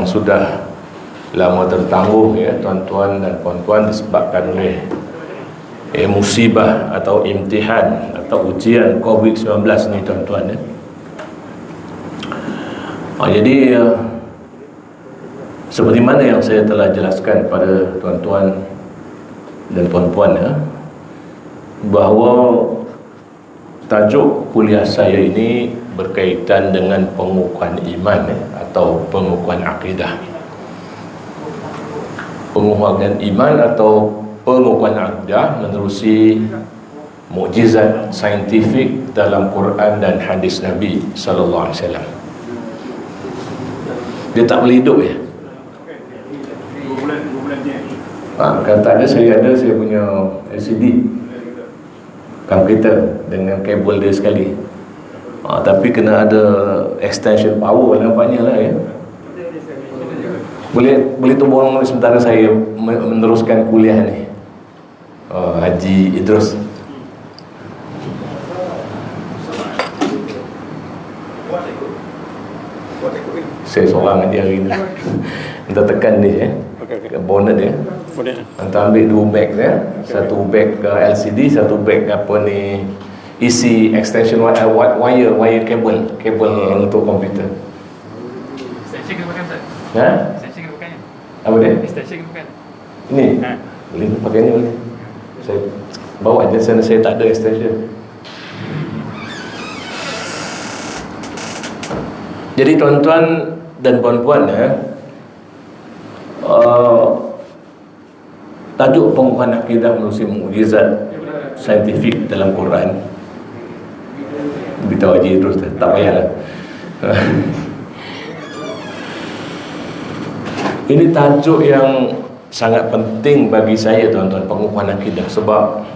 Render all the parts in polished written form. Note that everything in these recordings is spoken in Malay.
yang sudah lama tertangguh ya tuan-tuan dan puan-puan, disebabkan oleh musibah atau imtihan atau ujian COVID-19 ni tuan-tuan ya. Jadi seperti mana yang saya telah jelaskan pada tuan-tuan dan puan-puan ya, bahawa tajuk kuliah saya ini berkaitan dengan pengukuhan iman ya, atau pengukuhan akidah. Pengukuhan iman atau pengukuhan akidah menerusi mukjizat saintifik dalam Quran dan hadis Nabi sallallahu alaihi wasallam. Dia tak boleh hidup ya. Kalau tak ada, saya punya LCD komputer dengan kabel dia sekali. Tapi kena ada extension power nampaknya lah ya. Boleh tolong sementara saya meneruskan kuliah ni. Haji Idrus. Saya seorang dia hari ni. Kita tekan dia bonnet dia. Kita ambil 2 beg dia. Satu beg ke LCD, satu beg apa ni, isi extension wire kabel untuk komputer. Extension kena pakai tak? Extension kena pakai. Apa dia? Extension kena pakai. Ini? Boleh pakai ni boleh. Saya bawa je sana, saya tak ada extension. Jadi tuan-tuan dan puan-puan ya, tajuk pengukuhan akidah menerusi mukjizat saintifik dalam Quran. Beritahu Haji terus, tak payahlah. Ini tajuk yang sangat penting bagi saya tuan-tuan, pengukuhan akidah. Sebab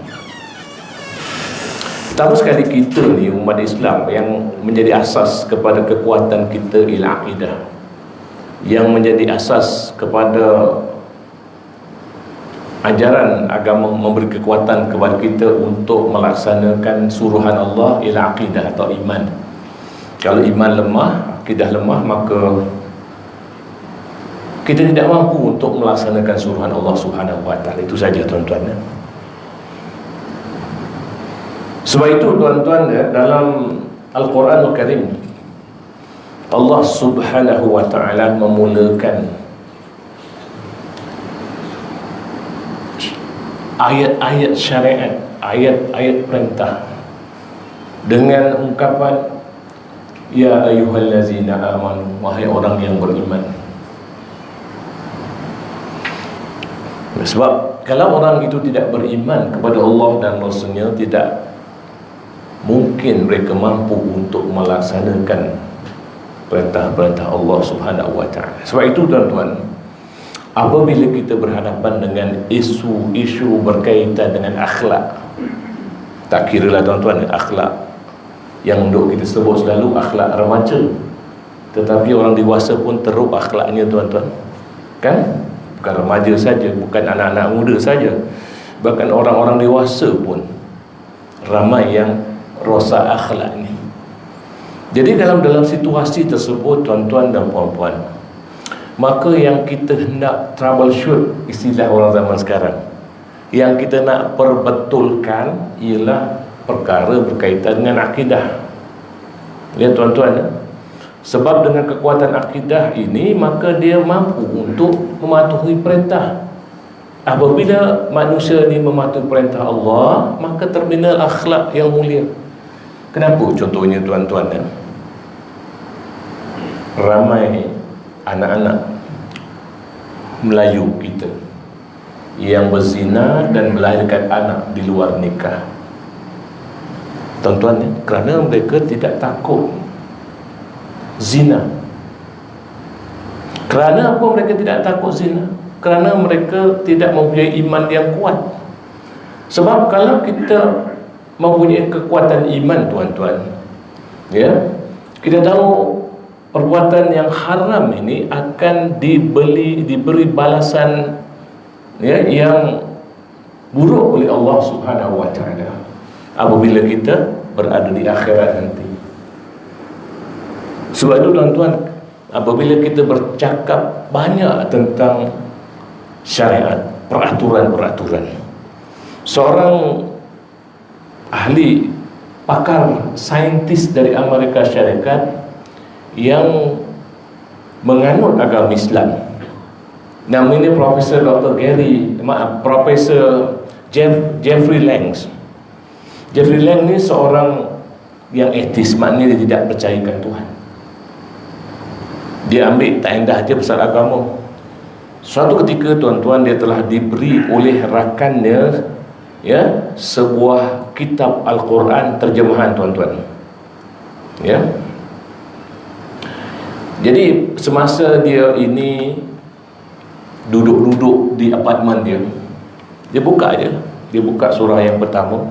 pertama sekali kita ni umat Islam yang menjadi asas kepada kekuatan kita ialah akidah, yang menjadi asas kepada ajaran agama, memberi kekuatan kepada kita untuk melaksanakan suruhan Allah ialah akidah atau iman. Kalau iman lemah, akidah lemah, maka kita tidak mampu untuk melaksanakan suruhan Allah Subhanahu wa taala. Itu saja tuan-tuan ya. Sebab itu tuan-tuan ya, dalam Al-Quranul Karim Allah Subhanahu wa taala memulakan ayat-ayat syariat, ayat-ayat perintah dengan ungkapan ya ayyuhallazina amanu, wahai orang yang beriman. Sebab kalau orang itu tidak beriman kepada Allah dan Rasulnya, tidak mungkin mereka mampu untuk melaksanakan perintah-perintah Allah Subhanahu wa taala. Sebab itu tuan-tuan, apabila kita berhadapan dengan isu-isu berkaitan dengan akhlak, tak kiralah tuan-tuan akhlak yang duk kita sebut selalu akhlak remaja, tetapi orang dewasa pun teruk akhlaknya tuan-tuan. Kan? Bukan remaja saja, bukan anak-anak muda saja, bahkan orang-orang dewasa pun ramai yang rosak akhlak ni. Jadi dalam situasi tersebut tuan-tuan dan puan-puan, maka yang kita hendak troubleshoot, istilah orang zaman sekarang, yang kita nak perbetulkan ialah perkara berkaitan dengan akidah. Lihat tuan-tuan, sebab dengan kekuatan akidah ini maka dia mampu untuk mematuhi perintah. Apabila manusia ini mematuhi perintah Allah, maka terbina akhlak yang mulia. Kenapa? Contohnya tuan-tuan ya, ramai anak-anak Melayu kita yang berzina dan melahirkan anak di luar nikah. Tuan-tuan ya, kerana mereka tidak takut zina. Kerana apa mereka tidak takut zina? Kerana mereka tidak mempunyai iman yang kuat. Sebab kalau kita mempunyai kekuatan iman tuan-tuan ya, kita tahu perbuatan yang haram ini akan diberi balasan ya, yang buruk oleh Allah Subhanahu wa taala apabila kita berada di akhirat nanti. Sebab itu tuan-tuan, apabila kita bercakap banyak tentang syariat, peraturan-peraturan. Seorang ahli pakar saintis dari Amerika Syarikat yang menganut agama Islam, namanya Profesor Jeffrey Lang. Jeffrey Lang ni seorang yang etis, maknanya dia tidak percayakan Tuhan. Dia ambil tak indah je pasal agama. Suatu ketika tuan-tuan, dia telah diberi oleh rakannya sebuah kitab Al-Quran terjemahan, tuan-tuan. Jadi semasa dia ini duduk-duduk di apartmen dia, dia buka surah yang pertama,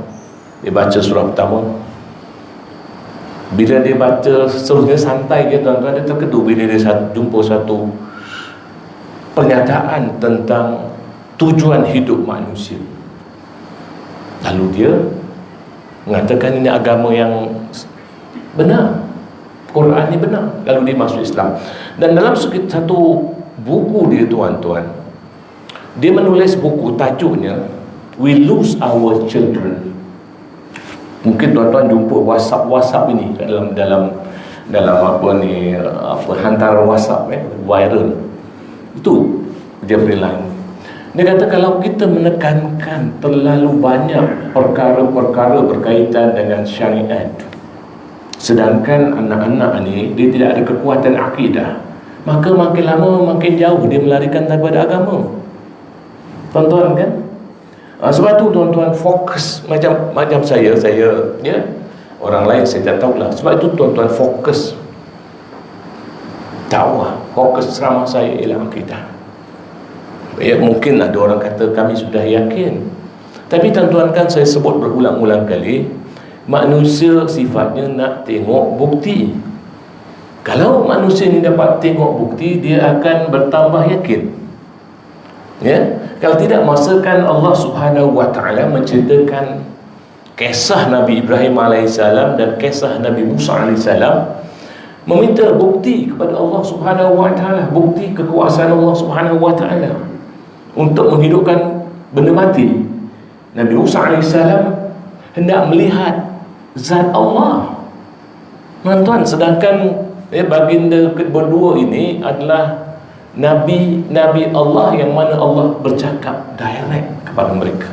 dia baca surah pertama. Bila dia baca seterusnya santai je, tuan-tuan, dia terkedu bila dia jumpa satu pernyataan tentang tujuan hidup manusia. Lalu dia mengatakan ini agama yang benar, Quran ni benar. Lalu dia masuk Islam. Dan dalam satu buku dia, tuan-tuan, dia menulis buku, tajuknya We Lose Our Children. Mungkin tuan-tuan jumpa WhatsApp ini dalam hantaran WhatsApp viral. Itu Jeffrey Lang. Dia kata kalau kita menekankan terlalu banyak perkara-perkara berkaitan dengan syariat, sedangkan anak-anak ni dia tidak ada kekuatan akidah, maka makin lama makin jauh dia melarikan daripada agama. Tuan-tuan kan? Sebab tu tuan-tuan fokus macam saya orang lain saya tak tahulah. Sebab itu tuan-tuan fokus dakwah, fokus ceramah saya ialah akidah. Mungkin ada orang kata kami sudah yakin, tapi tuan-tuan kan saya sebut berulang-ulang kali, manusia sifatnya nak tengok bukti. Kalau manusia ni dapat tengok bukti, dia akan bertambah yakin. Kalau tidak, masakan Allah Subhanahu wa ta'ala menceritakan kisah Nabi Ibrahim AS dan kisah Nabi Musa AS, meminta bukti kepada Allah Subhanahu wa ta'ala, bukti kekuasaan Allah Subhanahu wa ta'ala untuk menghidupkan benda mati. Nabi Musa AS hendak melihat zat Allah, tuan-tuan, sedangkan baginda berdua ini adalah Nabi Allah yang mana Allah bercakap direct kepada mereka,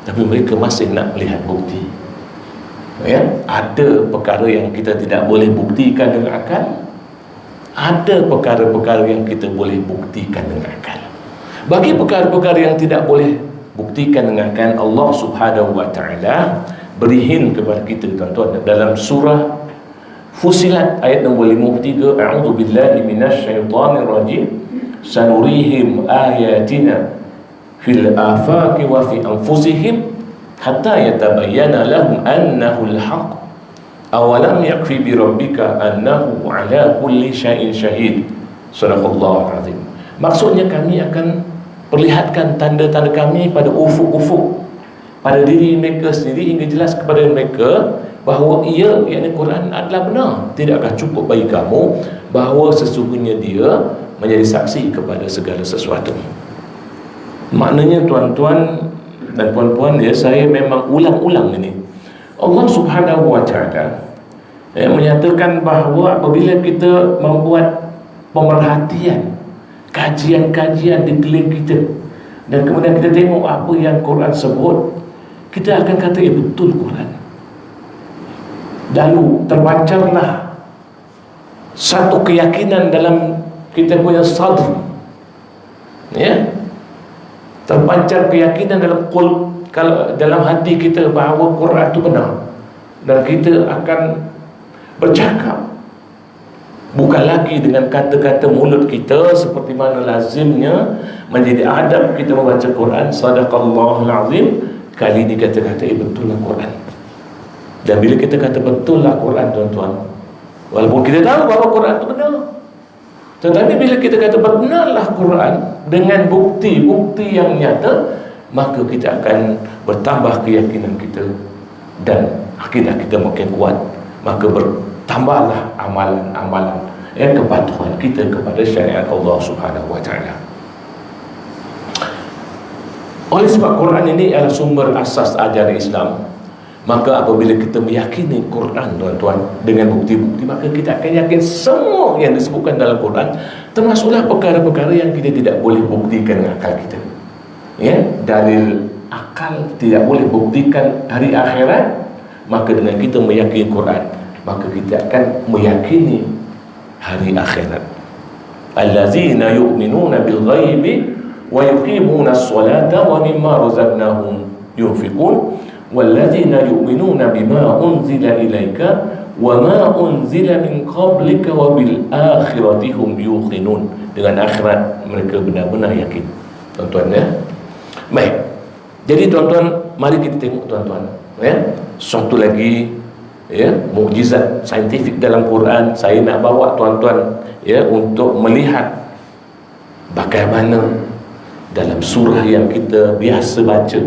tapi mereka masih nak melihat bukti. Ada perkara yang kita tidak boleh buktikan dengan akal, ada perkara-perkara yang kita boleh buktikan dengan akal. Bagi perkara-perkara yang tidak boleh buktikan dengan akal, Allah Subhanahu wa ta'ala berihin kepada kita, tuan-tuan, dalam surah Fussilat ayat nombor 53, a'udzu billahi minasyaitonir rajim, sanurihim ayatina fil afaqi wa fi anfusihim hatta yatabayyana lahum annahu al-haq awalam yakfi bi rabbika annahu ala kulli syai'in syahid. Sadaqallahu azim. Maksudnya kami akan perlihatkan tanda-tanda kami pada ufuk-ufuk, pada diri mereka sendiri, hingga jelas kepada mereka bahawa ia, yakni Quran, adalah benar. Tidakkah cukup bagi kamu bahawa sesungguhnya dia menjadi saksi kepada segala sesuatu. Maknanya, tuan-tuan dan puan-puan, saya memang ulang-ulang ini. Allah Subhanahu wa ta'ala menyatakan bahawa apabila kita membuat pemerhatian, kajian-kajian di keliling kita, dan kemudian kita tengok apa yang Quran sebut, kita akan kata, betul Quran. Lalu terpancarlah satu keyakinan dalam kita punya sadr, terpancar keyakinan dalam hati kita bahawa Quran itu benar, dan kita akan bercakap bukan lagi dengan kata-kata mulut kita seperti mana lazimnya menjadi adab kita membaca Quran. Sadaqallahul azim. Kali ini kata-kata betul lah Quran. Dan bila kita kata betul lah Quran, tuan-tuan, walaupun kita tahu bahawa Quran itu benar, tetapi bila kita kata benarlah Quran dengan bukti-bukti yang nyata, maka kita akan bertambah keyakinan kita dan akidah kita makin kuat. Maka bertambahlah amalan-amalan kepatuhan kita kepada syariat Allah Subhanahu wa taala. Oleh sebab Quran ini adalah sumber asas ajaran Islam, maka apabila kita meyakini Quran, tuan-tuan, dengan bukti-bukti, maka kita akan yakin semua yang disebutkan dalam Quran, termasuklah perkara-perkara yang kita tidak boleh buktikan dengan akal kita. Dalil akal tidak boleh buktikan hari akhirat, maka dengan kita meyakini Quran, maka kita akan meyakini hari akhirat. Allazina yu'minuna bil ghaibi wa yuqimuna as-salata wa mimma razaqnahum yunfiqun wallazina yu'minuna bima unzila ilaika wa ma unzila min qablika wa bil akhirati hum yuqinun. Dengan akhirat mereka benar-benar yakin, tuan-tuan, ya. Baik. Jadi tuan-tuan, mari kita tengok, tuan-tuan, satu lagi mukjizat saintifik dalam Quran. Saya nak bawa tuan-tuan untuk melihat bagaimana dalam surah yang kita biasa baca.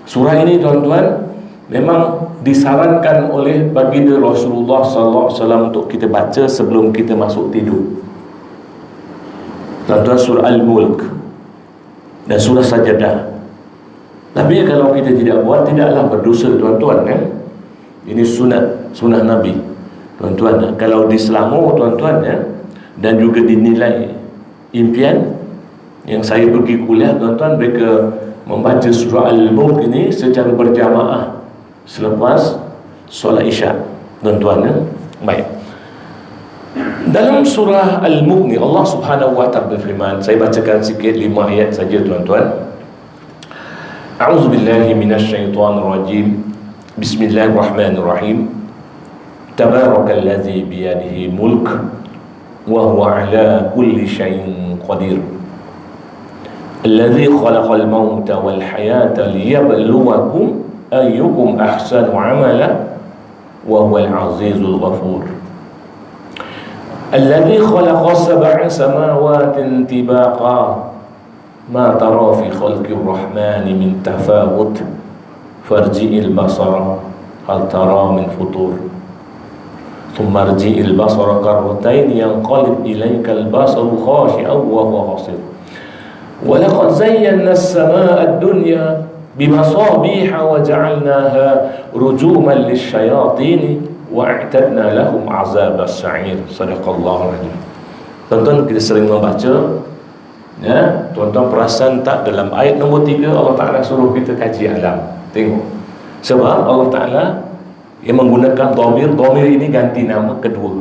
Surah ini, tuan-tuan, memang disarankan oleh baginda Rasulullah sallallahu alaihi wasallam untuk kita baca sebelum kita masuk tidur. Tuan-tuan, surah Al-Mulk dan surah Sajadah. Tapi kalau kita tidak buat, tidaklah berdosa, tuan-tuan, kan? Ini sunnah Nabi, tuan-tuan. Kalau di Selangor, tuan-tuan, dan juga dinilai impian yang saya pergi kuliah, tuan-tuan, mereka membaca surah Al-Mulk ini secara berjamaah selepas solat Isya, tuan-tuan. Baik. Dalam surah Al-Mulk ni Allah Subhanahu wa taala berfirman, saya bacakan sikit 5 ayat saja, tuan-tuan. A'udzu billahi minasyaitonir rajim. Bismillahirrahmanirrahim. Tabarakalladzi biyadihi mulk wa huwa ala kulli syai'in qadir. Alladzi khalaqal mauta wal hayata liyabluwakum ayyukum ahsanu amala wa huwal azizul ghafur. Alladzi khalaqa sab'a samawatin tibaqa ma tara fi khalqir rahmani min tafawut farji'il basara hal tara min futur thumma arji'il basara karratain yanqalib ilaykal basaru khashi'an wa huwa hasir. وَلَقَدْ زَيَّنَّا السَّمَاءَ الدُّنْيَا بِمَصَابِيحَ وَجَعَلْنَاهَا رُجُومًا لِلشَّيَاطِينِ وَأَعْتَدْنَا لَهُمْ عَذَابَ السَّعِيرِ. Sadaqallahu alazim. Tuan-tuan, kita sering membaca, tuan-tuan perasan tak dalam ayat nombor 3 Allah Ta'ala suruh kita kaji alam. Tengok, sebab Allah Ta'ala yang menggunakan dhamir ini ganti nama kedua.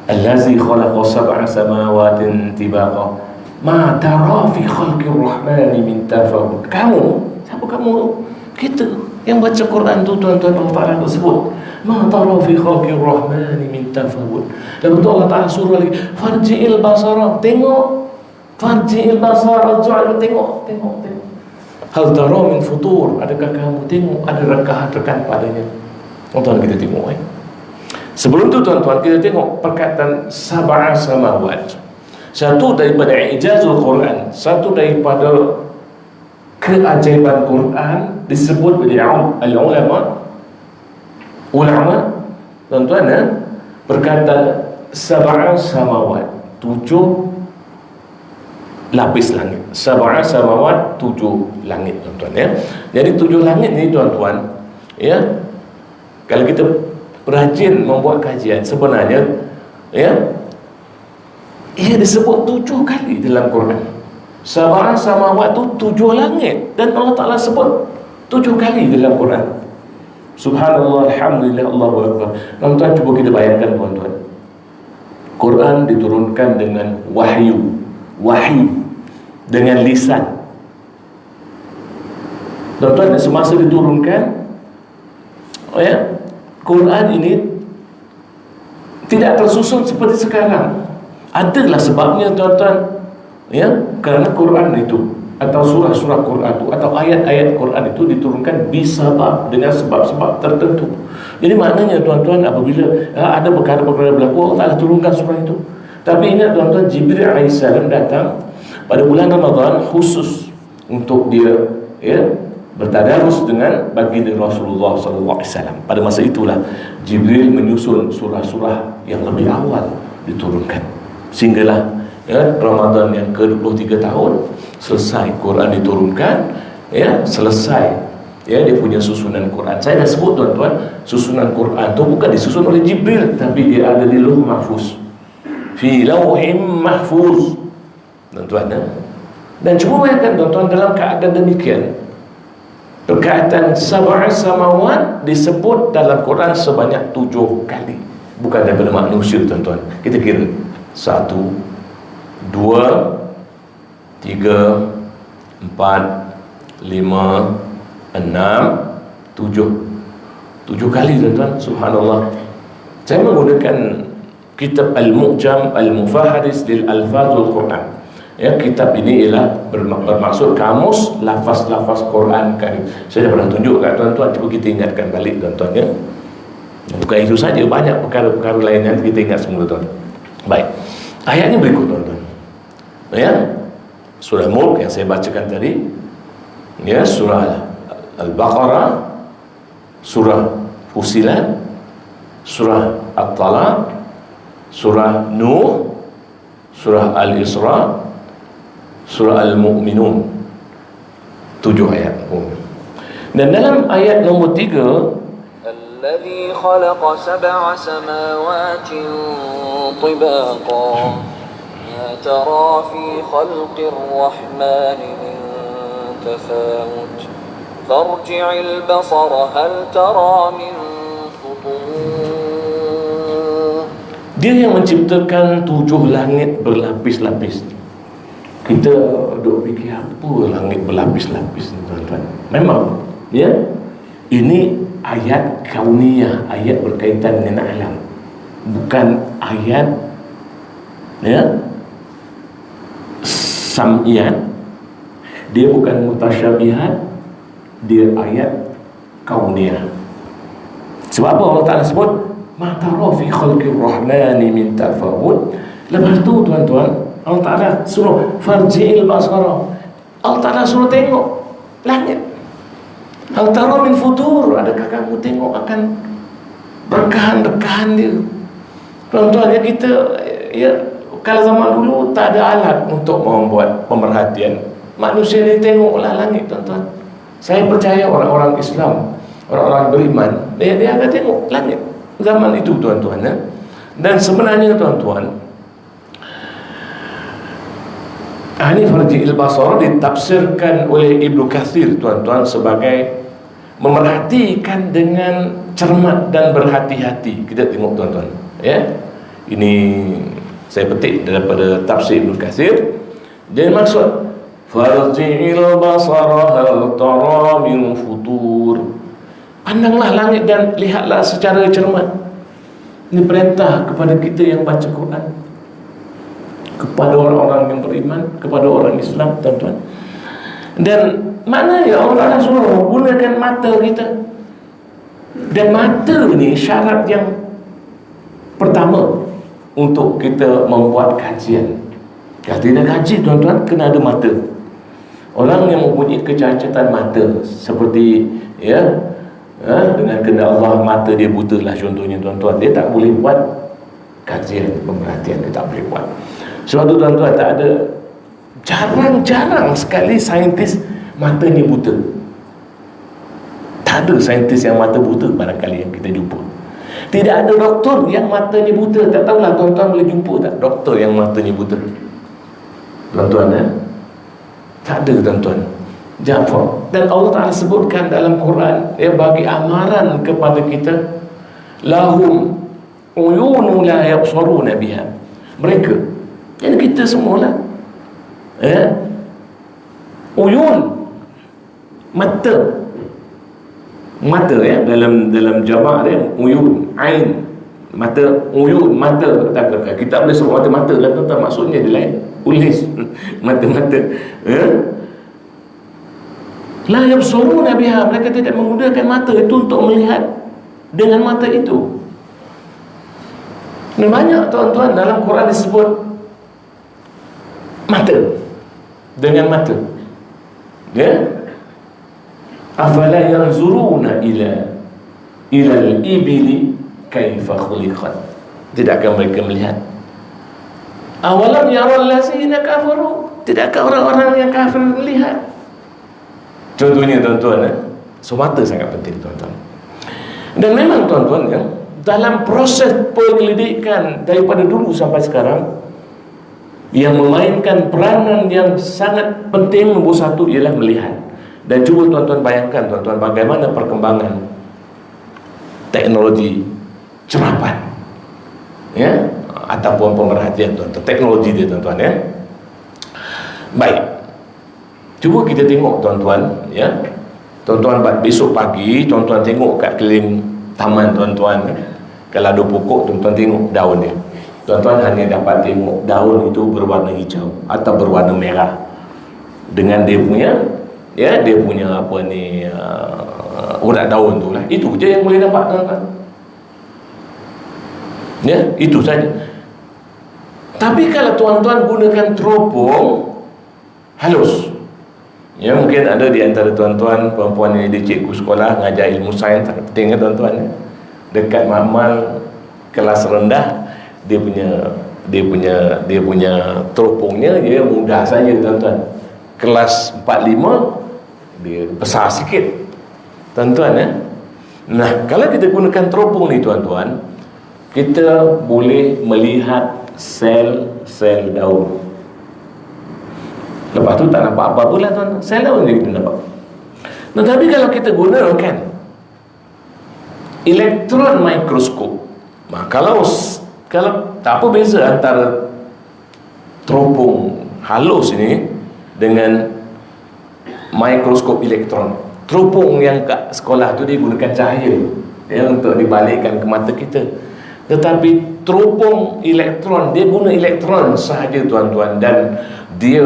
Allazi khalaqa sab'a samawatin tibaqa ma tara fi khalqir rahmani min tafawut. Kamu, siapa kamu? Kita yang baca Quran tu, tuan-tuan, Allah Ta'ala sebut ma tara fi khalqir rahmani min tafawut. Lepas tu Allah Ta'ala suruh lagi farji'il basara, tengok, farji'il basara, tengok. Hal tara min futur, adakah kamu tengok ada rekaan padanya? Tuan-tuan, kita tengok. Sebelum tu, tuan-tuan, kita tengok perkataan sab'a samawat. Satu daripada ijazul Quran, satu daripada keajaiban Quran disebut oleh ulama, tuan-tuan, perkataan sab'a samawat, 7 lapis langit. Sab'a samawat, 7 langit, tuan-tuan, Jadi 7 langit ni, tuan-tuan, kalau kita rajin membuat kajian, sebenarnya ia disebut 7 kali dalam Quran. Sab'a samawat tu 7 langit, dan Allah Ta'ala sebut 7 kali dalam Quran. Subhanallah, alhamdulillah, Allahu akbar. Tuan-tuan, cuba kita bayangkan, tuan-tuan, Quran diturunkan dengan wahyu dengan lisan. Tuan-tuan, semasa diturunkan, Quran ini tidak tersusun seperti sekarang. Adalah sebabnya, tuan-tuan, kerana Quran itu atau surah-surah Quran itu atau ayat-ayat Quran itu diturunkan dengan sebab-sebab tertentu. Jadi maknanya, tuan-tuan, apabila ada perkara-perkara berlaku, Allah Ta'ala turunkan surah itu. Tapi ingat, tuan-tuan, Jibril AS datang pada bulan Ramadan khusus untuk dia bertadarus dengan baginda Rasulullah sallallahu alaihi wasallam. Pada masa itulah Jibril menyusun surah-surah yang lebih awal diturunkan. Sehinggalah Ramadan yang ke-23 tahun selesai Quran diturunkan, selesai dia punya susunan Quran. Saya dah sebut tuan-tuan, susunan Quran tu bukan disusun oleh Jibril, tapi dia ada di Lauh Mahfuz, fi Lauhim Mahfuz, tuan-tuan. Dan cuma bayangkan tuan-tuan, dalam keadaan demikian, perkataan sab'a samawat disebut dalam Quran sebanyak 7 kali. Bukan daripada manusia tuan-tuan. Kita kira 1, 2, 3, 4, 5, 6, 7 kali tuan-tuan. Subhanallah. Saya menggunakan kitab Al-Mu'jam Al-Mufaharis lil Alfazul Quran. Kitab ini ialah bermaksud kamus lafaz-lafaz Quran Karim. Saya dah pernah tunjuk kat tuan-tuan, cuba kita ingatkan balik tuan-tuan. Bukan itu saja, banyak perkara-perkara lain yang kita ingat semua tuan. Baik. Ayatnya berikut tuan-tuan. Surah Mulk yang saya bacakan tadi, surah Al-Baqarah, surah Fusilat, surah At-Talaq, surah Nuh, surah Al-Isra, surah Al-Mu'minun. 7 ayat. Dan dalam ayat nombor 3, الذي خلق 7 سماوات طباقا ما ترى في خلق الرحمن من تفاوت فارجع البصر هل ترى من فطور. Dia yang menciptakan 7 langit berlapis-lapis. Kita duk fikir apa langit berlapis-lapis, tuan-tuan. Memang, ini ayat kauniyah, ayat berkaitan dengan alam. Bukan ayat sam'iyat. Dia bukan mutasyabihat, dia ayat kauniyah. Sebab apa Allah Ta'ala sebut ma tara fi khalqir rahmani min tafawut. Lepas tu tuan-tuan, Allah Ta'ala suruh farji'il basara. Allah Ta'ala suruh tengok langit. Hal tara min futur, adakah kamu tengok akan rekahan-rekahan dia? Tuan-tuan, kita kalau zaman dulu tak ada alat untuk membuat pemerhatian. Manusia ni tengoklah langit tuan-tuan. Saya percaya orang-orang Islam, orang-orang beriman, dia akan tengok langit zaman itu tuan-tuan. Dan sebenarnya tuan-tuan, ini farji'il basara ditafsirkan oleh Ibnu Katsir tuan-tuan sebagai memerhatikan dengan cermat dan berhati-hati. Kita tengok tuan-tuan, ini saya petik daripada tafsir Ibnu Katsir. Dia maksud farji'il basara hal tara min futur. Pandanglah langit dan lihatlah secara cermat. Ini perintah kepada kita yang baca Quran, kepada orang-orang yang beriman, kepada orang Islam tuan-tuan. Dan mana Allah Ta'ala suruh gunakan mata kita. Dan mata ni syarat yang pertama untuk kita membuat kajian. Kalau tidak kaji tuan-tuan, kena ada mata. Orang yang mempunyai kecacatan mata, seperti dengan kehendak Allah mata dia buta lah contohnya tuan-tuan, dia tak boleh buat kajian, pemerhatian, dia tak boleh buat. Sebab tu tuan-tuan, tak ada, jarang sekali saintis matanya buta. Tak ada saintis yang mata buta barangkali yang kita jumpa. Tidak ada doktor yang matanya buta. Tak tahulah tuan-tuan boleh jumpa tak doktor yang matanya buta, tuan-tuan. Tak ada tuan-tuan. Dan Allah Ta'ala sebutkan dalam Quran, bagi amaran kepada kita, lahum uyunu la yabsaruna biha. Mereka, yang kita semualah, uyun, mata dalam jamak dia uyun, ain, mata, uyun, mata. Kita boleh sebut mata-mata lah tuan-tuan, maksudnya dia lain, ulis mata-mata. La yabsuruna biha, mereka tidak menggunakan mata itu untuk melihat dengan mata itu. Dan banyak tuan-tuan dalam Quran disebut mata, dengan mata. Afala yanzuruna ila al-ibili kaifa khuliqat. Tidakkah mereka melihat Awalam yaral ladzina kafaru, tidakkah orang-orang yang kafir melihat? Contohnya tuan-tuan, semata sangat penting tuan-tuan. Dan memang tuan-tuan ya, dalam proses penyelidikan daripada dulu sampai sekarang, yang memainkan peranan yang sangat penting nombor satu ialah melihat. Dan cuba tuan-tuan bayangkan tuan-tuan bagaimana perkembangan teknologi cerapan, ya, ataupun pemerhatian tuan-tuan, teknologi dia tuan-tuan ya. Baik, cuba kita tengok tuan-tuan ya. Tuan-tuan besok pagi tuan-tuan tengok kat keliling taman tuan-tuan, kalau ada pokok tuan-tuan tengok daun dia. Tuan-tuan hanya dapat tengok daun itu berwarna hijau atau berwarna merah dengan dia punya apa ni urat daun tu lah. Itu je yang boleh dapat tuan-tuan. Ya, itu saja. Tapi kalau tuan-tuan gunakan teropong halus, ya, mungkin ada di antara tuan-tuan perempuan yang di cikgu sekolah ngajar ilmu sains, sangat penting ya tuan-tuan ya. Dekat makmal kelas rendah, dia punya teropongnya dia mudah saja tuan-tuan. Kelas 45 dia besar sikit tuan-tuan ya. Nah, kalau kita gunakan teropong ni tuan-tuan, kita boleh melihat sel-sel daun. Lepas tu tak nampak apa-apa lah tuan-tuan, sel daun je kita nampak. Nah, tapi kalau kita gunakan elektron mikroskop, kalau tak apa beza antara teropong halus ini dengan mikroskop elektron. Teropong yang kat sekolah tu dia gunakan cahaya ya, untuk dibalikkan ke mata kita. Tetapi teropong elektron, dia guna elektron sahaja tuan-tuan, dan dia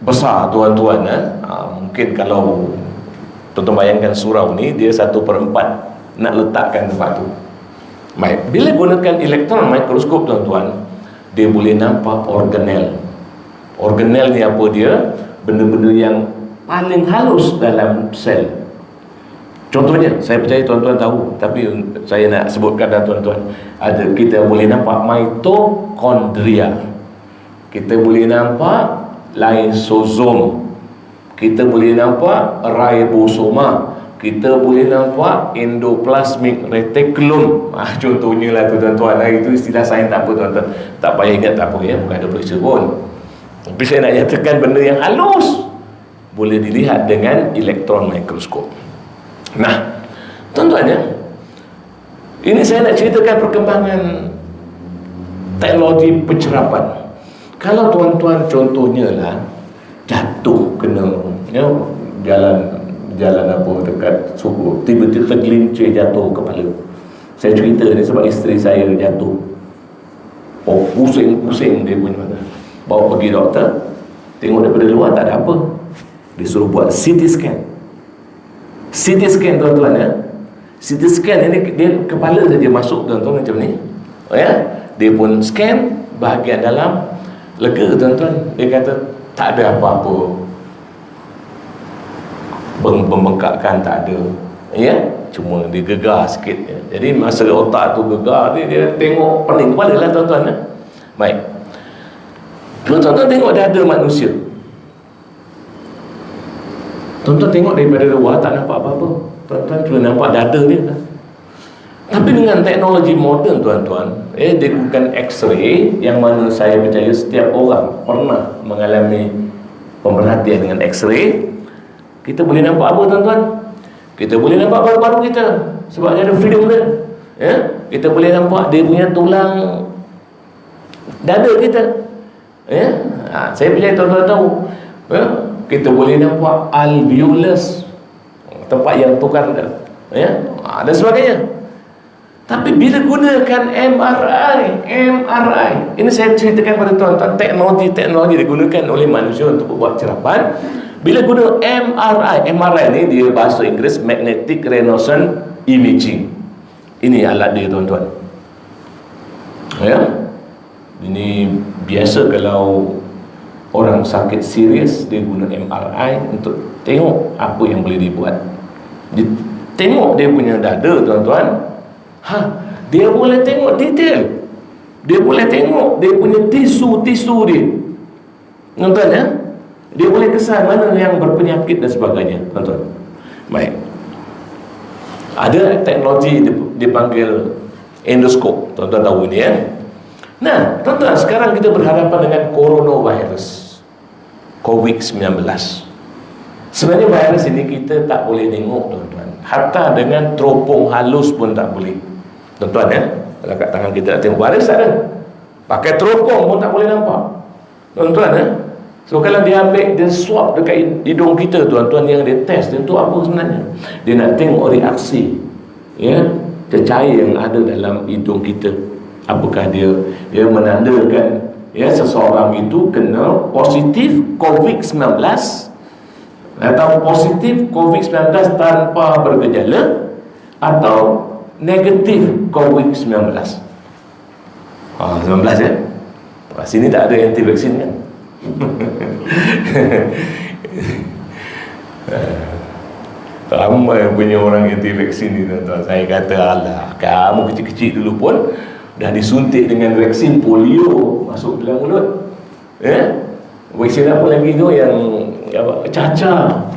besar tuan-tuan. Mungkin kalau tuan-tuan bayangkan surau ni, dia 1/4 nak letakkan tempat tu. Baik, bila gunakan elektron mikroskop tuan-tuan, dia boleh nampak organel. Organel ni apa dia? Benda-benda yang paling halus dalam sel. Contohnya, saya percaya tuan-tuan tahu, tapi saya nak sebutkan dah tuan-tuan. Kita boleh nampak mitokondria, kita boleh nampak lysosom, kita boleh nampak ribosoma, kita boleh nampak endoplasmic reticulum. Contohnya lah tu tuan-tuan. Itu istilah sains, tak apa tuan-tuan, tak payah ingat, tak apa ya, bukan ada periksa pun. Tapi saya nak nyatakan benda yang halus boleh dilihat dengan elektron mikroskop. Nah, tuan-tuan ya, ini saya nak ceritakan perkembangan teknologi pencerapan. Kalau tuan-tuan contohnya lah jatuh kena ya, jalan apa dekat suku, tiba-tiba tergelincir jatuh kepala. Saya cerita ni sebab isteri saya jatuh, pusing-pusing dia punya mata. Bawa pergi doktor, tengok daripada luar tak ada apa, disuruh buat CT scan. CT scan tuan-tuan ya, CT scan ini dia kepala saja masuk tuan-tuan macam ni ya, dia pun scan bahagian dalam, lega tuan-tuan. Dia kata tak ada apa-apa, pembengkakan tak ada ya, cuma dia gegar sikit ya. Jadi masa otak tu gegar, dia tengok pening kepala lah tuan-tuan ya. Baik, tuan-tuan tengok dada manusia, tuan-tuan tengok daripada luar tak nampak apa-apa, tuan-tuan cuma nampak dada dia kan? Tapi dengan teknologi moden tuan-tuan, dia bukan X-ray, yang mana saya percaya setiap orang pernah mengalami pemerhatian dengan X-ray. Kita boleh nampak apa tuan-tuan? Kita boleh nampak paru-paru kita, sebab dia ada film dia ya. Kita boleh nampak dia punya tulang dada kita ya. Saya percaya tuan-tuan tahu ya? Kita boleh nampak alveolus, tempat yang tukar ya, dan sebagainya. Tapi bila gunakan MRI, ini saya ceritakan pada tuan-tuan, teknologi digunakan oleh manusia untuk buat cerapan. Bila guna MRI ni dia bahasa Inggeris magnetic resonance imaging. Ini alat dia tuan-tuan ya. Ini biasa kalau orang sakit serius, dia guna MRI untuk tengok apa yang boleh dibuat. Dia tengok dia punya dada tuan-tuan, dia boleh tengok detail Dia boleh tengok dia punya tisu-tisu dia, tuan-tuan ya. Dia boleh kesan mana yang berpenyakit dan sebagainya, tuan-tuan. Baik. Ada teknologi dipanggil endoskop, tuan-tuan tahu ini ya. Nah, tuan-tuan, sekarang kita berhadapan dengan coronavirus COVID-19. Sebenarnya virus ini kita tak boleh tengok, tuan-tuan. Hatta dengan teropong halus pun tak boleh, tuan-tuan ya. Kalau kat tangan kita nak tengok virus tak ada, pakai teropong pun tak boleh nampak, tuan-tuan ya. So kalau dia ambil, dia swab dekat hidung kita, tuan-tuan, yang dia test dia untuk apa sebenarnya? Dia nak tengok reaksi ya, cecair yang ada dalam hidung kita. Apakah dia menandakan ya seseorang itu kena positif COVID-19 atau positif COVID-19 tanpa bergejala, atau negatif COVID-19. 19 ya. Sini tak ada anti vaksin kan. Ramai punya orang anti vaksin ni, tuan-tuan. Saya kata, alah, kamu kecil-kecil dulu pun dah disuntik dengan vaksin polio masuk dalam mulut. Vaksin apa lagi tu yang cacar.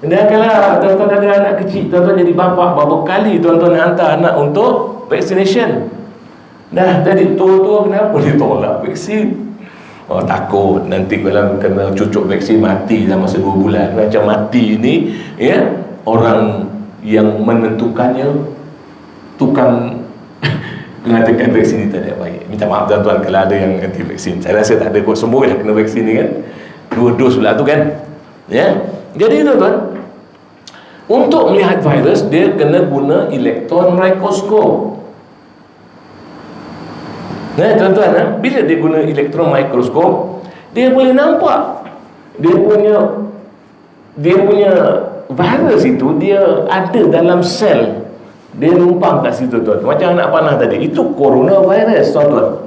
Dan kalau tuan-tuan ada anak kecil, tuan-tuan jadi bapa, berapa kali tuan-tuan hantar anak untuk vaccination. Dah jadi tua-tua, kenapa dia tolak vaksin? Takut nanti kalau kena cucuk vaksin mati dalam masa 2 bulan. Macam mati ni ya, orang yang menentukannya tukang mengatakan vaksin ni tak ada baik. Minta maaf tuan-tuan kalau ada yang anti vaksin. Saya rasa tak ada kot, semua dah kena vaksin ni kan. 2 dos pula tu kan. Ya. Jadi tuan-tuan, untuk melihat virus dia kena guna elektron mikroskop. Nah, tuan-tuan, bila dia guna elektron mikroskop, dia boleh nampak dia punya virus itu dia ada dalam sel. Dia numpang kat situ, tuan. Macam anak panah tadi, itu coronavirus, tuan-tuan.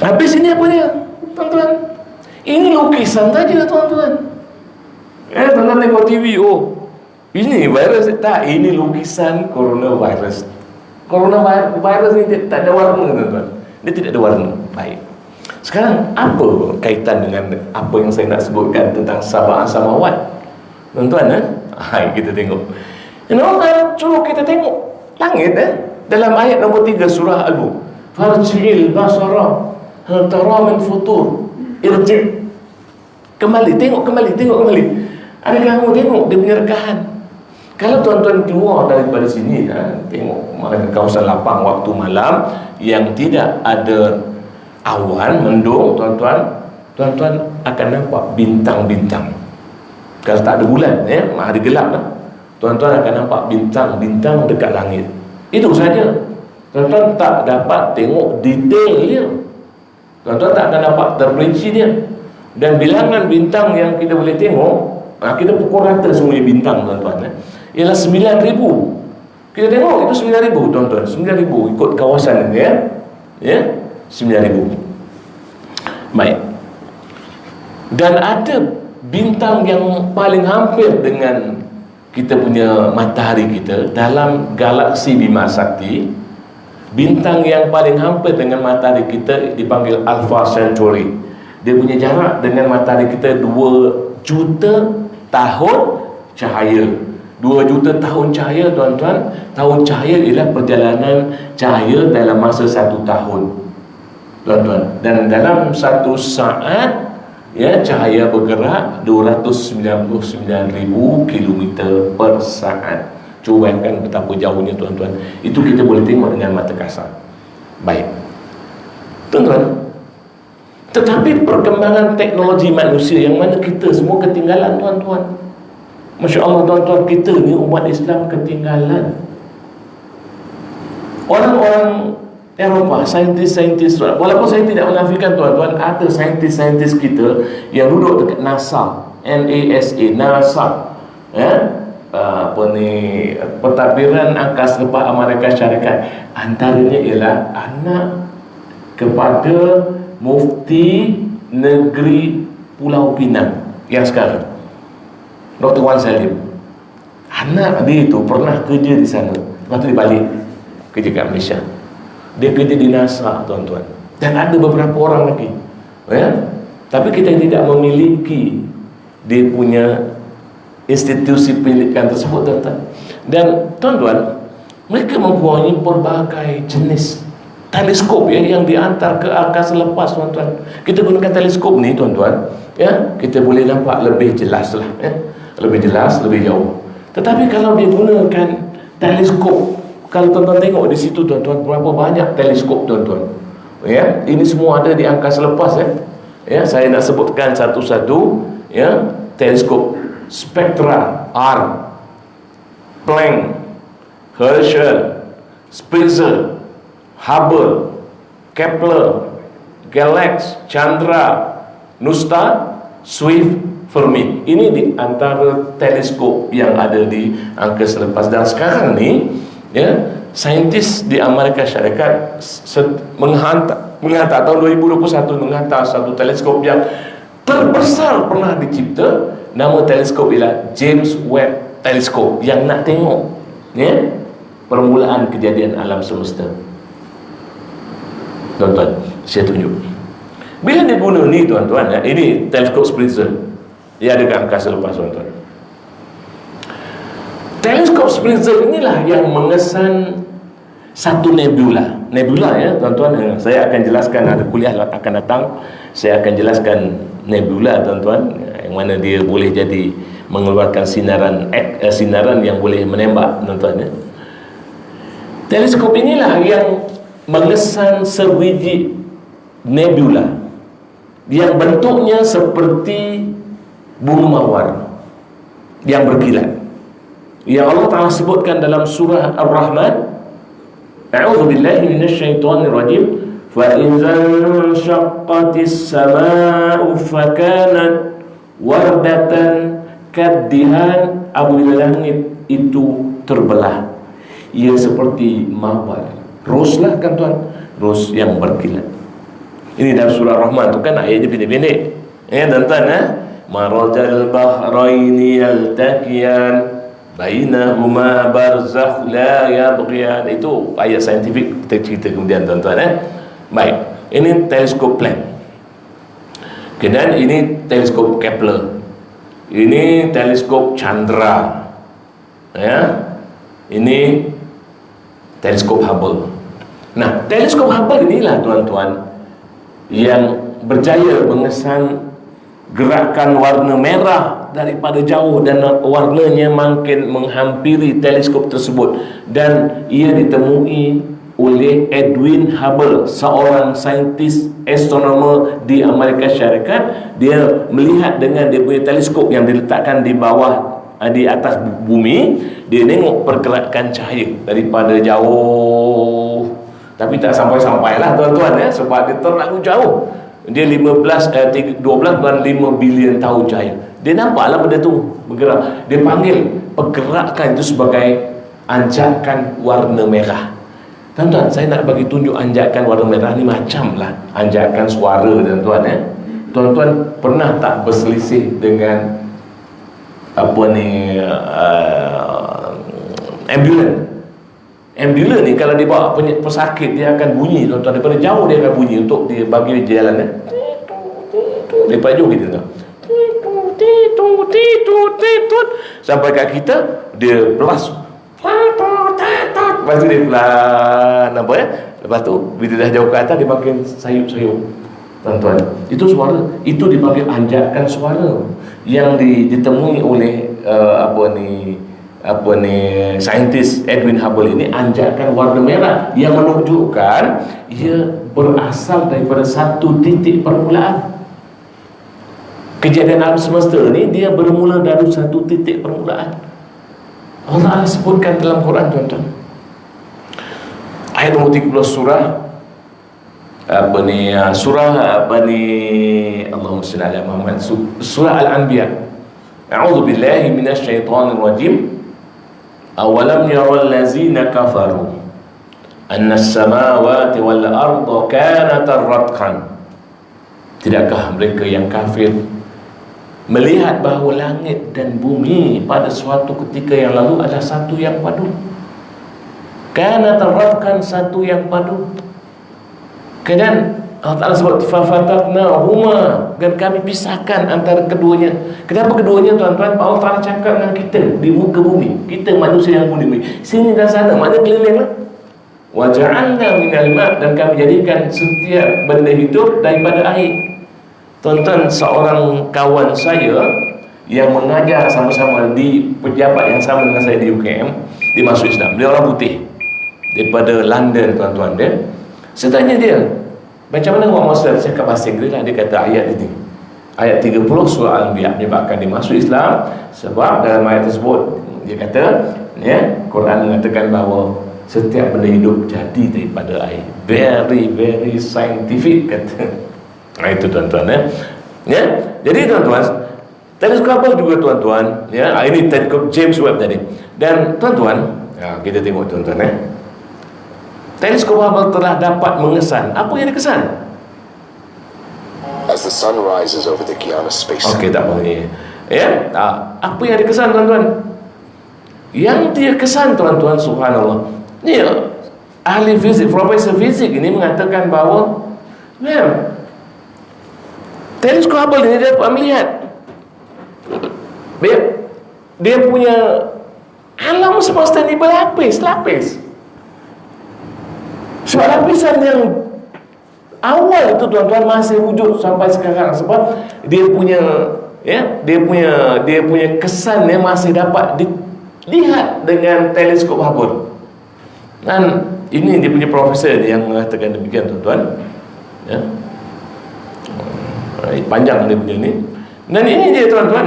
Habis ini apa dia, tuan-tuan? Ini lukisan saja, tuan-tuan. Tuan-tuan tengok TV, ini virus. Tak, ini lukisan coronavirus. Coronavirus ni tak ada warna, tuan-tuan. Dia tidak ada warna. Baik. Sekarang apa kaitan dengan apa yang saya nak sebutkan tentang Sabah Samawat, tuan-tuan? Hai, kita tengok. Kalau suruh kita tengok langit dalam ayat nombor 3 surah Al-Mulk, farji'il basara hal tara min futur, irji', kembali, tengok kembali. Adakah kamu tengok dia punya rekahan? Kalau tuan-tuan keluar daripada sini tengok kawasan lapang waktu malam yang tidak ada awan mendung, tuan-tuan akan nampak bintang-bintang. Kalau tak ada bulan hari gelap lah, tuan-tuan akan nampak bintang-bintang dekat langit. Itu saja. Tuan-tuan tak dapat tengok detail dia, tuan-tuan tak akan dapat terperinci dia. Dan bilangan bintang yang kita boleh tengok, kita pukul rata semua bintang, tuan-tuan, ialah 9,000. Kita tengok itu 9,000, tuan-tuan. 9,000 ikut kawasan ini ya 9,000. Baik. Dan ada bintang yang paling hampir dengan kita punya matahari kita dalam galaksi Bima Sakti. Bintang yang paling hampir dengan matahari kita dipanggil Alpha Centauri. Dia punya jarak dengan matahari kita 2 juta tahun cahaya. 2 juta tahun cahaya, tuan-tuan. Tahun cahaya ialah perjalanan cahaya dalam masa 1 tahun, tuan-tuan. Dan dalam 1 saat cahaya bergerak 299,000 km per saat. Cuba bayangkan betapa jauhnya, tuan-tuan. Itu kita boleh tengok dengan mata kasar. Baik, tuan-tuan, tetapi perkembangan teknologi manusia yang mana kita semua ketinggalan, tuan-tuan. Masya Allah, tuan-tuan, kita ni umat Islam ketinggalan. Orang-orang Eropah, saintis-saintis, walaupun saya tidak menafikan, tuan-tuan, ada saintis-saintis kita yang duduk dekat NASA, NASA, Pentadbiran Angkasa Lepas Amerika Syarikat. Antaranya ialah anak kepada Mufti Negeri Pulau Pinang yang sekarang, Dr. Wan Salim. Anak dia itu pernah kerja di sana, lepas tu dia balik kerja kat Malaysia. Dia kerja di NASA, tuan-tuan. Dan ada beberapa orang lagi, ya. Tapi kita tidak memiliki dia punya institusi pendidikan tersebut, tuan-tuan. Dan tuan-tuan, mereka mempunyai berbagai jenis teleskop yang diantar ke angkasa lepas, tuan-tuan. Kita gunakan teleskop ni, tuan-tuan, ya, kita boleh nampak lebih jelas lah, ya. Lebih jelas, lebih jauh. Tetapi kalau dia gunakan teleskop, kalau tuan-tuan tengok di situ, tuan-tuan, berapa banyak teleskop, tuan-tuan, ya. Ini semua ada di angkasa lepas, ya. Ya, saya nak sebutkan satu-satu, ya. Teleskop Spectra, R, Planck, Herschel, Spitzer, Hubble, Kepler, Galax, Chandra, Nusta, Swift, Fermi. Ini di antara teleskop yang ada di angkasa lepas. Dan sekarang ni, ya, saintis di Amerika Syarikat menghantar tahun 2021 menghantar satu teleskop yang terbesar pernah dicipta. Nama teleskop ialah James Webb Teleskop, yang nak tengok, ya, permulaan kejadian alam semesta. Tuan-tuan, saya tunjuk. Bila dia guna ni, tuan-tuan, ya, ini teleskop Spitzer. Dia ada kat angkasa lepas, tuan-tuan. Teleskop Spitzer inilah yang mengesan satu nebula. Nebula, ya, tuan-tuan. Saya akan jelaskan, ada kuliah akan datang, saya akan jelaskan nebula, tuan-tuan, yang mana dia boleh jadi mengeluarkan sinaran yang boleh menembak, tuan-tuan, ya. Teleskop inilah yang mengesan sebiji nebula yang bentuknya seperti bunga mawar yang berkilat, yang Allah Ta'ala sebutkan dalam surah Ar-Rahman, A'udzu billahi minasyaitonir rajim, fa idza syaqqatis samaa'u fakanat wardatan kaddihan. Apabila langit itu terbelah, ia seperti mawar, ros lah, kan, tuan, ros yang berkilat. Ini dalam surah Ar-Rahman tu, kan, ayatnya pendek-pendek, ya, tuan-tuan, ya. Marajal bahraini yaltaqiyan bainahuma barzakh la yabghiyan. Itu ayat saintifik, kita cerita kemudian, tuan-tuan, ya. Baik, ini teleskop Planck. Kemudian ini teleskop Kepler. Ini teleskop Chandra, ya. Ini teleskop Hubble. Nah, teleskop Hubble inilah, tuan-tuan, yang berjaya mengesan gerakan warna merah daripada jauh, dan warnanya makin menghampiri teleskop tersebut. Dan ia ditemui oleh Edwin Hubble, seorang saintis astronomer di Amerika Syarikat. Dia melihat dengan dia punya teleskop yang diletakkan di bawah, di atas bumi. Dia tengok pergerakan cahaya daripada jauh, tapi tak sampai-sampailah, tuan-tuan, ya, sebab dia terlalu jauh. Dia 12,5 bilion tahun cahaya. Dia nampaklah benda tu bergerak. Dia panggil pergerakan itu sebagai anjakan warna merah. Tuan-tuan, saya nak bagi tunjuk anjakan warna merah ni macam lah anjakan suara, tuan-tuan, ya. Tuan-tuan pernah tak berselisih dengan apa ni, ambulans? Ambulans ni kalau dia bawa pesakit, dia akan bunyi, tuan-tuan, daripada jauh dia akan bunyi untuk dia bagi jalan, ya. Lepas jauh kita, sampai kat kita, dia plus, lepas tu dia pelan, nampak, ya. Lepas tu bila dah jauh ke atas, dia makin sayup-sayup, tuan-tuan. Itu suara, itu dipanggil anjakan suara yang ditemui oleh saintis Edwin Hubble ini. Anjakan warna merah yang menunjukkan ia berasal daripada satu titik permulaan. Kejadian alam semesta ni dia bermula dari satu titik permulaan. Allah sebutkan dalam Quran, tuan-tuan, ayat nombor 30 surah Allahumma shalli ala Muhammad, surah Al-Anbiya. A'udzu billahi minasyaitonir rajim. Awalam yaral ladzina kafaru anna as-samawati wal arda kanata ratqan. Tidakkah mereka yang kafir melihat bahawa langit dan bumi pada suatu ketika yang lalu adalah satu yang padu? Kanata ratqan, satu yang padu. Kemudian Allah Ta'ala sebut fafataqnahuma, dan kami pisahkan antara keduanya. Kenapa keduanya tuan-tuan? Allah Ta'ala cakap dengan kita di muka bumi, kita manusia yang bumi, sini dan sana, mana kelilinglah. Wa ja'alna minal ma', dan kami jadikan setiap benda hidup daripada air. Tuan-tuan, seorang kawan saya yang mengajar sama-sama di pejabat yang sama dengan saya di UKM, dia masuk Islam. Dia orang putih daripada London, tuan-tuan. Saya tanya dia, macam mana orang Muslim cakap bahasa Inggeris lah. Dia kata ayat ini, ayat 30 surah Al-Anbiya, menyebabkan dia masuk Islam sebab dalam ayat tersebut dia kata, Quran mengatakan bahawa setiap benda hidup jadi daripada air. Very very scientific, kata. Nah, itu tuan-tuan, jadi tuan-tuan, teleskop Hubble juga tuan-tuan, ini teleskop James Webb tadi. Dan tuan-tuan, kita tengok tuan-tuan, teleskop Hubble telah dapat mengesan. Apa yang dikesan? As the sun rises over the Guiana Space Center. Okey, tak boleh. Apa yang dikesan tuan-tuan? Yang dia kesan tuan-tuan, subhanallah. Ni ahli fizik, profesor fizik ini mengatakan bahawa teleskop Hubble ini dia dapat melihat dia punya alam semesta ni berlapis-lapis. Sebab lapisan yang awal itu tuan-tuan masih wujud sampai sekarang, sebab dia punya kesan yang masih dapat dilihat dengan teleskop Hubble. Dan ini dia punya profesor yang mengatakan demikian tuan-tuan. Panjang dia punya ni. Dan ini dia tuan-tuan,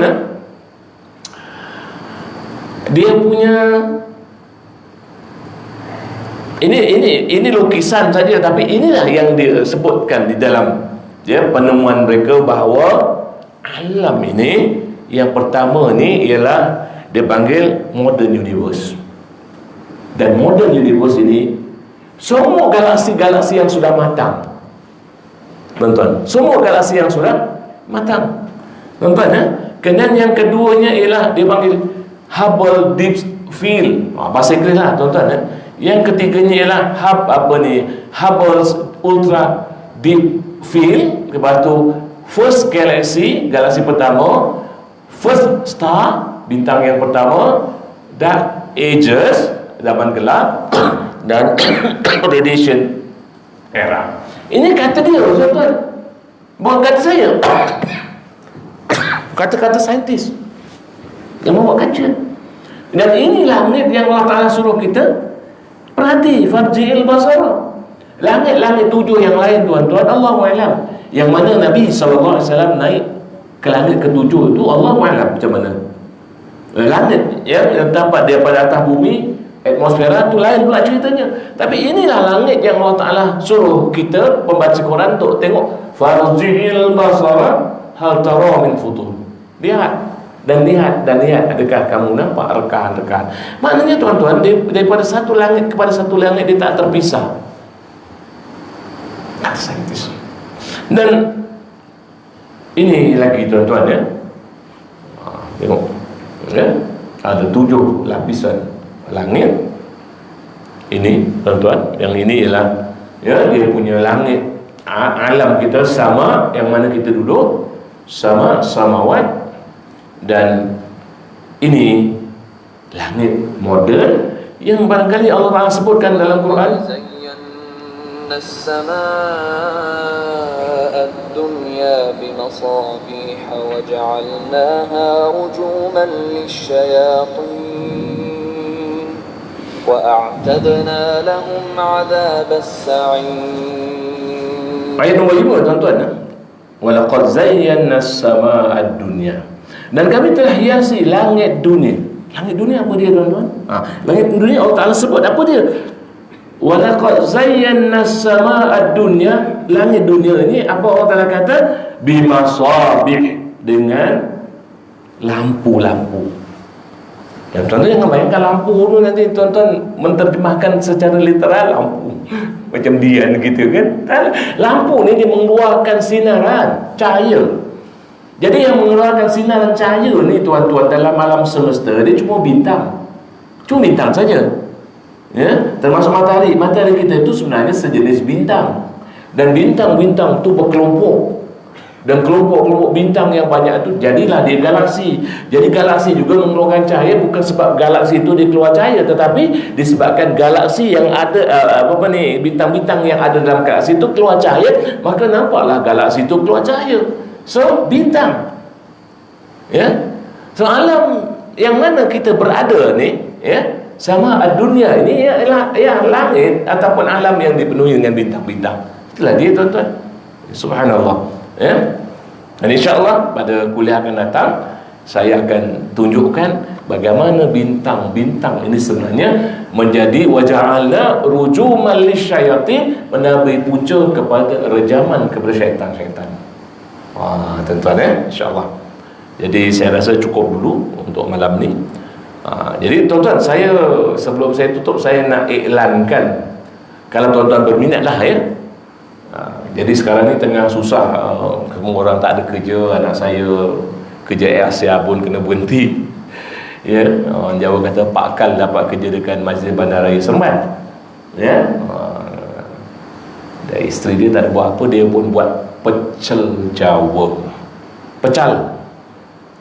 dia punya ini lukisan saja, tapi inilah yang disebutkan di dalam penemuan mereka bahawa alam ini yang pertama ni ialah dia panggil modern universe. Dan modern universe ini semua galaksi-galaksi yang sudah matang, tuan-tuan, semua galaksi yang sudah matang, tuan-tuan. Kemudian yang keduanya ialah dia panggil Hubble Deep Field, bahasa Inggeris lah tuan-tuan. Yang ketiganya ialah Hubble Ultra Deep Field. Lepas tu first galaxy, galaksi pertama, first star, bintang yang pertama, dark ages, zaman gelap, dan radiation era. Ini kata dia, tuan-tuan, bukan kata saya. Kata-kata saintis yang membuat kajian. Dan ini langit yang Allah Ta'ala suruh kita perhati, farji'il basara. Langit-langit 7 yang lain tuan-tuan, Allahu a'lam. Yang mana Nabi SAW naik ke langit ke-7 itu, Allahu a'lam macam mana. Langit yang tampak daripada atas bumi, atmosfera tu lain pula ceritanya. Tapi inilah langit yang Allah Ta'ala suruh kita pembaca Quran untuk tengok, farji'il basara hal tara min futur. Lihat dan lihat, adakah kamu nampak rekaan-rekaan. Maknanya tuan-tuan, daripada satu langit kepada satu langit dia tak terpisah. Saintis. Dan ini lagi tuan-tuan, tengok, ada 7 lapisan langit. Ini tuan-tuan, yang ini ialah dia punya langit alam kita, sama yang mana kita duduk, sama samawat. Dan ini langit modern yang barangkali Allah Ta'ala sebutkan dalam Quran, الدنيا بمصابيح وجعلناها رجوما للشياطين وأعتدنا لهم عذاب السعير. Ayat nombor 5 tuan-tuan, walaqad zayyana as-samaa'a ad-dunya, dan kami telah hiasi langit dunia. Langit dunia apa dia tuan-tuan? Langit dunia Allah Ta'ala sebut apa dia? Walaqad zayyana as-samaa'a ad-dunya. Langit dunia ini apa Allah Ta'ala kata? Bimasabih, dengan lampu-lampu. Dan tuan-tuan jangan bayangkan lampu tu nanti tuan-tuan menterjemahkan secara literal lampu macam dia gitu kan. Lampu ni dia mengeluarkan sinaran cahaya. Jadi yang mengeluarkan sinaran cahaya ni tuan-tuan dalam alam semesta, dia cuma bintang. Cuma bintang saja. Termasuk matahari. Matahari kita itu sebenarnya sejenis bintang. Dan bintang-bintang tu berkelompok, dan kelompok-kelompok bintang yang banyak tu jadilah dia galaksi. Jadi galaksi juga mengeluarkan cahaya bukan sebab galaksi itu dia keluar cahaya, tetapi disebabkan galaksi yang ada bintang-bintang yang ada dalam galaksi itu keluar cahaya, maka nampaklah galaksi itu keluar cahaya. So bintang, ya. So alam yang mana kita berada ni, ya, sama dunia ini ialah langit ataupun alam yang dipenuhi dengan bintang-bintang. Itulah dia, tuan-tuan. Subhanallah, ya. Dan insya-Allah pada kuliah akan datang saya akan tunjukkan bagaimana bintang-bintang ini sebenarnya menjadi waja'alna rujuman lisyayatin, menambah punca kepada rejaman kepada syaitan-syaitan. Wah, tuan-tuan, ya, insya-Allah. Jadi saya rasa cukup dulu untuk malam ni. Jadi tuan-tuan, saya sebelum saya tutup, saya nak iklankan, kalau tuan-tuan berminat lah, ya. Jadi sekarang ni tengah susah, semua orang tak ada kerja. Anak saya kerja Asia pun kena berhenti, ya. Orang Jawa kata pakal dapat kerja dekat Masjid Bandaraya Seremban, ya. Dan isteri dia tak ada buat apa, dia pun buat pecel Jawa. Pecal,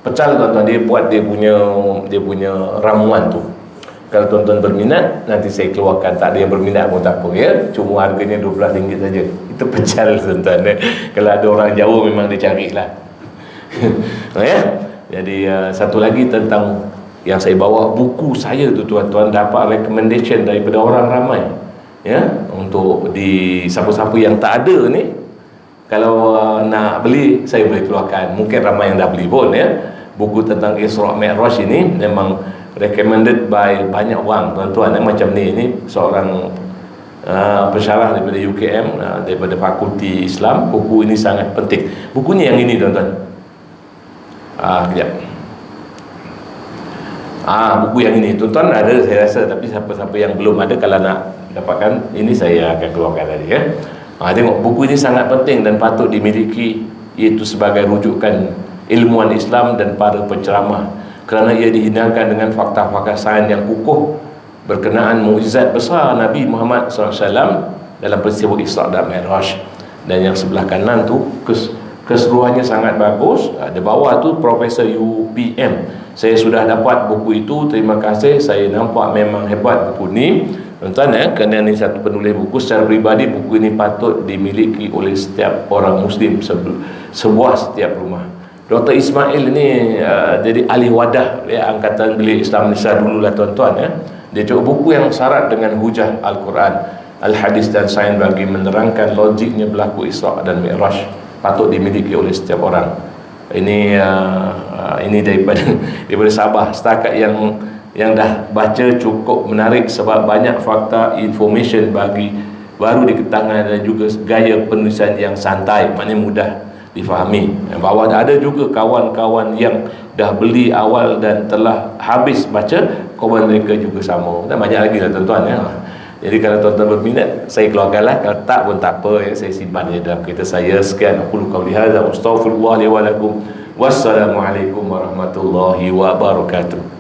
tuan-tuan, dia buat dia punya ramuan tu. Kalau tuan-tuan berminat, nanti saya keluarkan. Tak ada yang berminat pun tak apa, ya. Cuma harganya RM12 saja. Itu pecal, tuan-tuan, ya. Kalau ada orang Jawa memang dia carilah. Ya. Jadi satu lagi tentang yang saya bawa buku saya tu, tuan-tuan, dapat recommendation daripada orang ramai, ya. Untuk di siapa-siapa yang tak ada ni, kalau nak beli, saya boleh keluarkan. Mungkin ramai yang dah beli pun, ya. Buku tentang Isra' Mi'raj ini memang recommended by banyak orang, tuan-tuan. Macam ni seorang pensyarah daripada UKM, daripada Fakulti Islam. Buku ini sangat penting. Bukunya yang ini, tuan-tuan. Kejap. Buku yang ini, tuan-tuan, ada saya rasa. Tapi siapa-siapa yang belum ada, kalau nak dapatkan ini, saya akan keluarkan tadi, ya. Tengok, buku ini sangat penting dan patut dimiliki, iaitu sebagai rujukan ilmuwan Islam dan para penceramah, kerana ia dihidangkan dengan fakta-fakta sains yang kukuh berkenaan mukjizat besar Nabi Muhammad SAW dalam peristiwa Isra' dan Mi'raj. Dan yang sebelah kanan tu keseluruhannya sangat bagus. Di bawah tu Profesor UPM. Saya sudah dapat buku itu, terima kasih. Saya nampak memang hebat buku ni, tuan-tuan, ya. Kerana ini satu penulis buku. Secara peribadi, buku ini patut dimiliki oleh setiap orang Muslim, sebuah setiap rumah. Dr. Ismail ni jadi ahli wadah, ya, Angkatan Belia Islam Malaysia dululah, tuan-tuan, ya. Dia cuba buku yang syarat dengan hujah Al-Quran, Al-Hadis dan sains bagi menerangkan logiknya berlaku Isra' dan Mi'raj. Patut dimiliki oleh setiap orang. Ini daripada Sabah. Setakat yang dah baca cukup menarik, sebab banyak fakta information baru diketahui, dan juga gaya penulisan yang santai, maknanya mudah difahami. Bawah ada juga kawan-kawan yang dah beli awal dan telah habis baca, komen mereka juga sama. Dan banyak lagi lah, tuan-tuan, ya. Jadi kalau tuan-tuan berminat, saya keluarkanlah. Kalau tak pun tak apa, ya. Saya simpan dia dalam kereta saya. Sekian, aku qauli hadza, astaghfirullah li wa lakum. Wassalamualaikum warahmatullahi wabarakatuh.